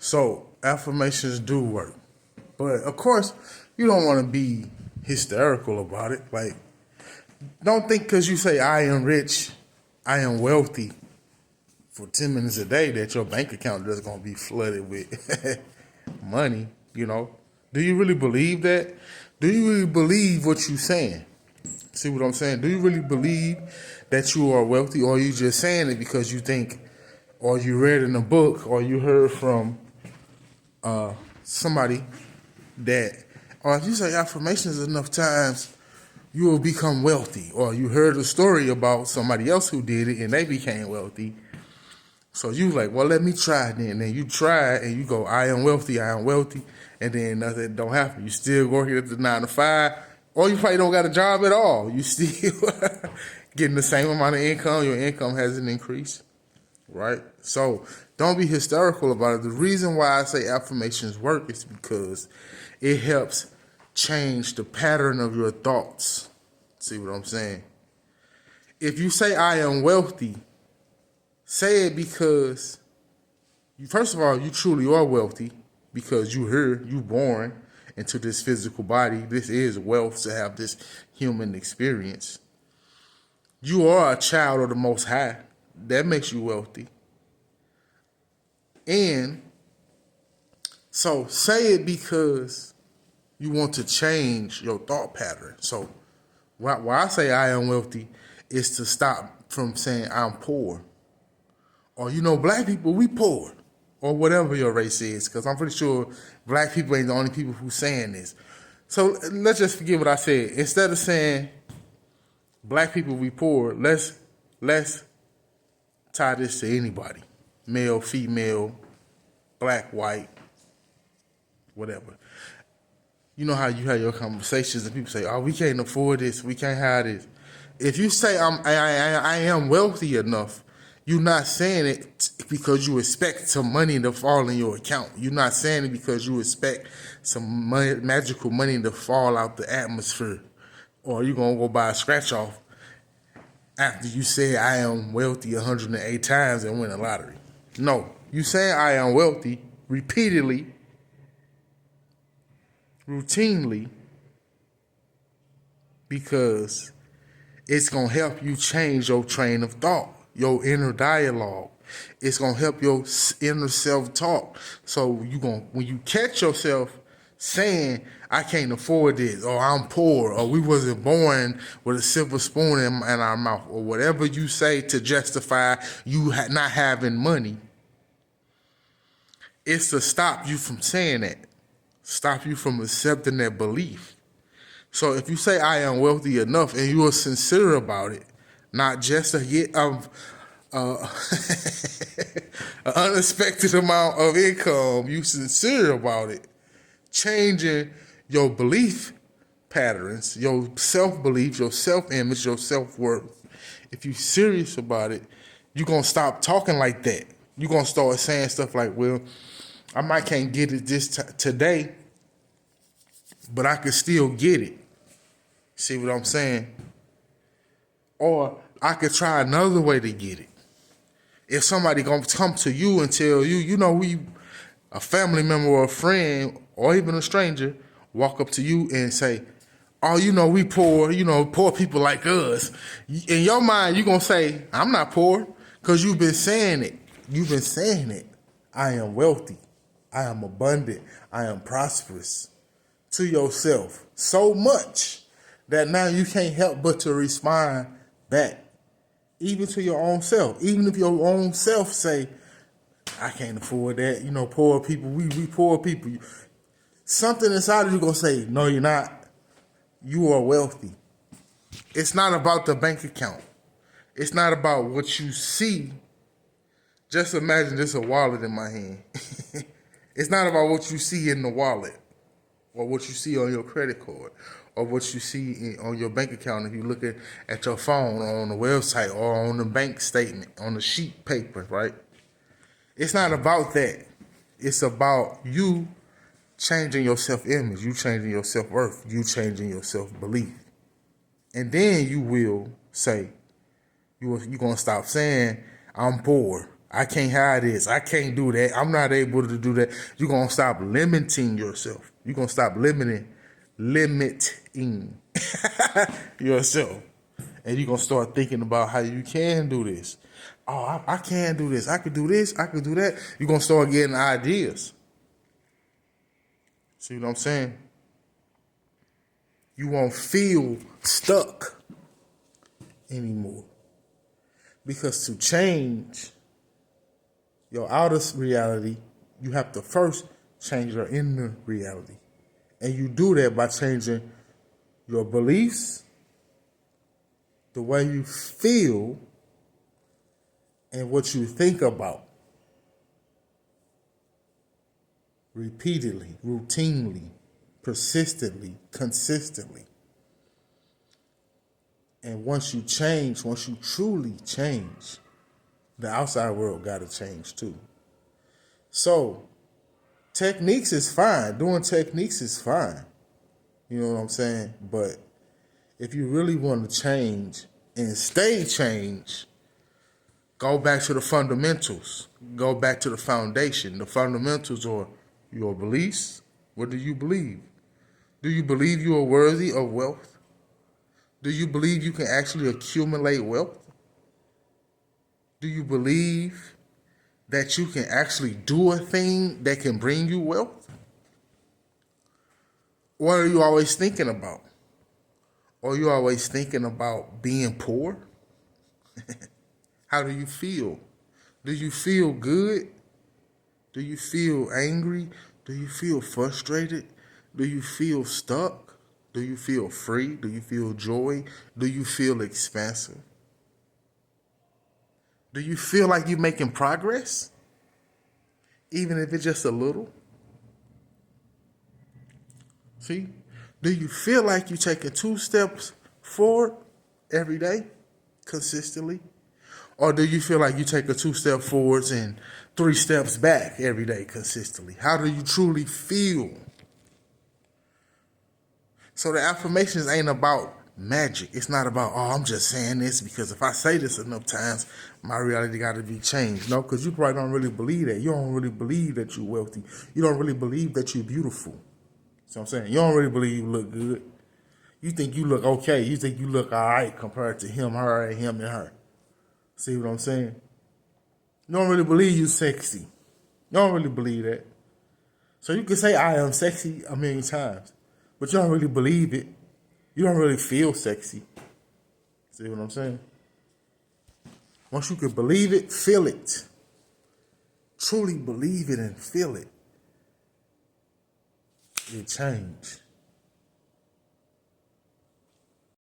So affirmations do work. But of course, you don't want to be hysterical about it. Like, don't think because you say I am rich, I am wealthy for 10 minutes a day that your bank account is going to be flooded with money, you know. Do you really believe that? Do you really believe what you're saying? See what I'm saying? Do you really believe that you are wealthy, or are you just saying it because you think, or you read in a book, or you heard from somebody that, or if you say affirmations enough times, you will become wealthy, or you heard a story about somebody else who did it and they became wealthy. So you like, well, let me try it then. And then you try it and you go, I am wealthy, and then nothing don't happen. You still working at the 9 to 5, or you probably don't got a job at all. You still getting the same amount of income. Your income hasn't increased, right? So don't be hysterical about it. The reason why I say affirmations work is because it helps change the pattern of your thoughts. See what I'm saying? If you say I am wealthy, say it because, first of all, you truly are wealthy because you born into this physical body. This is wealth to have this human experience. You are a child of the Most High. That makes you wealthy. And so say it because you want to change your thought pattern. So why I say I am wealthy is to stop from saying I'm poor. Or, black people, we poor. Or whatever your race is. Because I'm pretty sure black people ain't the only people who saying this. So let's just forget what I said. Instead of saying black people, we poor, let's tie this to anybody. Male, female, black, white, whatever. You know how you have your conversations and people say, oh, we can't afford this, we can't have this. If you say I am wealthy enough, you're not saying it because you expect some money to fall in your account. You're not saying it because you expect some magical money to fall out the atmosphere. Or you're going to go buy a scratch off after you say I am wealthy 108 times and win a lottery. No, you saying I am wealthy repeatedly, routinely, because it's going to help you change your train of thought, your inner dialogue. It's going to help your inner self-talk. So when you catch yourself saying, I can't afford this, or I'm poor, or we wasn't born with a silver spoon in our mouth, or whatever you say to justify you not having money, it's to stop you from saying that, stop you from accepting that belief. So if you say I am wealthy enough and you are sincere about it, not just an unexpected amount of income, you sincere about it, changing your belief patterns, your self-belief, your self-image, your self-worth. If you're serious about it, you're going to stop talking like that. You're going to start saying stuff like, well, I might can't get it today, but I can still get it. See what I'm saying? Or I could try another way to get it. If somebody gonna come to you and tell you, a family member or a friend or even a stranger, walk up to you and say, oh, we poor, poor people like us. In your mind, you're gonna say, I'm not poor, because you've been saying it. You've been saying it. I am wealthy. I am abundant. I am prosperous to yourself so much that now you can't help but to respond back, even to your own self. Even if your own self say, I can't afford that, poor people, we poor people. Something inside of you gonna say, no, you're not. You are wealthy. It's not about the bank account. It's not about what you see. Just imagine there's a wallet in my hand. It's not about what you see in the wallet, or what you see on your credit card, or what you see on your bank account if you're looking at your phone or on the website or on the bank statement, on the sheet paper, right? It's not about that. It's about you changing your self-image, you changing your self-worth, you changing your self-belief. And then you will say, you're going to stop saying, I'm poor, I can't have this. I can't do that. I'm not able to do that. You're going to stop limiting yourself. You're going to stop limiting yourself. And you're going to start thinking about how you can do this. Oh, I can do this. I could do this. I could do that. You're going to start getting ideas. See what I'm saying? You won't feel stuck anymore. Because to change your outer reality, you have to first change your inner reality. And you do that by changing your beliefs, the way you feel, and what you think about. Repeatedly, routinely, persistently, consistently. And once you change, once you truly change, the outside world got to change too. So, techniques is fine. Doing techniques is fine. You know what I'm saying? But if you really want to change and stay changed, go back to the fundamentals. Go back to the foundation. The fundamentals are your beliefs. What do you believe? Do you believe you are worthy of wealth? Do you believe you can actually accumulate wealth? Do you believe that you can actually do a thing that can bring you wealth? What are you always thinking about? Are you always thinking about being poor? How do you feel? Do you feel good? Do you feel angry? Do you feel frustrated? Do you feel stuck? Do you feel free? Do you feel joy? Do you feel expansive? Do you feel like you're making progress? Even if it's just a little? See? Do you feel like you're taking 2 steps forward every day, consistently? Or do you feel like you take a 2 step forwards and 3 steps back every day, consistently? How do you truly feel? So the affirmations ain't about magic. It's not about, oh, I'm just saying this because if I say this enough times, my reality got to be changed. No, because you probably don't really believe that. You don't really believe that you're wealthy. You don't really believe that you're beautiful. See what I'm saying? You don't really believe you look good. You think you look okay. You think you look all right compared to him, her, and him, and her. See what I'm saying? You don't really believe you sexy. You don't really believe that. So you can say I am sexy a million times, but you don't really believe it. You don't really feel sexy. See what I'm saying? Once you can believe it, feel it. Truly believe it and feel it. It change.